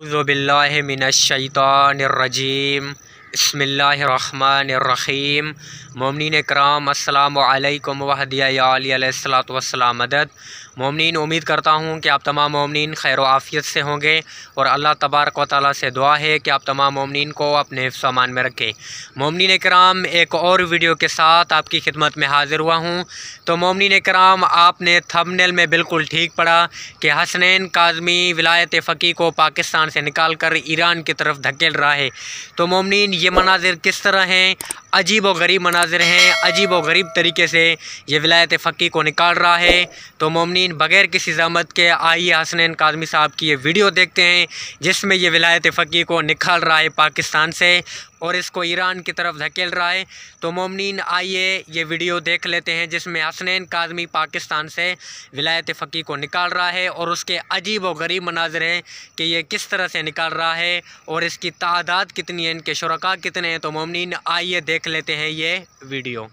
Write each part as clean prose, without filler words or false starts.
औज़ुबिल्लाहि मिनश्शैतानिर्रजीम बिस्मिल्लाहिर्रहमानिर्रहीम। मोमिनीन कराम अस्सलामु अलैकुम वहदिया या अली अलैहिस्सलातु वस्सलाम मदद। मोमिनीन, उम्मीद करता हूँ कि आप तमाम मोमिनीन खैर व आफ़ियत से होंगे और अल्लाह तबारक व तआला से दुआ है कि आप तमाम मोमिनीन को अपने हिफ्ज़ अमान में रखें। मोमिनीन कराम, एक और वीडियो के साथ आपकी खिदमत में हाज़िर हुआ हूँ। तो मोमिनीन कराम, आपने थंबनेल में बिल्कुल ठीक पढ़ा कि हसनैन काज़मी विलायत फ़क़ीह को पाकिस्तान से निकाल कर ईरान की तरफ धकेल रहा है। तो मोमिनीन, ये मनाजिर किस तरह हैं? अजीब व गरीब मनाजिर हैं। अजीब व गरीब तरीके से ये विलायत फ़क़ीह को निकाल रहा है। तो मोमिनीन, बग़ैर किसी ज़हमत के आइए हसनैन काज़मी साहब की ये वीडियो देखते हैं जिसमें ये विलायत फ़क़ीह को निकाल रहा है पाकिस्तान से और इसको ईरान की तरफ धकेल रहा है। तो मोमिनीन, आइए ये वीडियो देख लेते हैं जिसमें हसनैन काज़मी पाकिस्तान से विलायत फ़क़ीह को निकाल रहा है और उसके अजीब व गरीब मनाजिर हैं कि ये किस तरह से निकाल रहा है और इसकी तादाद कितनी है, इनके शुरका कितने हैं। तो मोमिनीन, आइए देख लेते हैं ये वीडियो।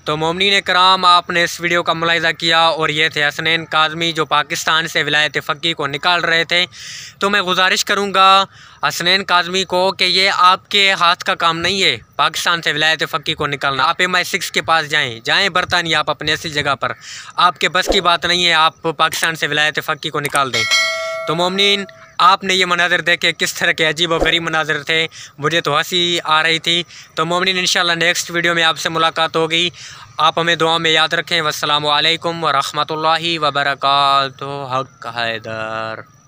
तो मोमिनीन कराम, आपने इस वीडियो का मुलाहिज़ा किया और ये थे हसनैन काज़मी जो पाकिस्तान से विलायत फ़क़ीह को निकाल रहे थे। तो मैं गुजारिश करूँगा हसनैन काज़मी को कि ये आपके हाथ का काम नहीं है पाकिस्तान से विलायत फ़क़ीह को निकालना। आप MI6 के पास जाएँ बरतानिया, आप अपने ऐसी जगह पर, आपके बस की बात नहीं है आप पाकिस्तान से विलायत फ़क़ीह को निकाल दें। तो मोमिनीन, आपने ये मनाज़र देखे किस तरह के अजीब व गरीब मनाज़र थे, मुझे तो हंसी आ रही थी। तो मोमिनीन, इंशाल्लाह नेक्स्ट वीडियो में आपसे मुलाकात होगी। आप हमें दुआ में याद रखें। वस्सलामु अलैकुम व रहमतुल्लाहि व बरकातुहू। हक़ हैदर।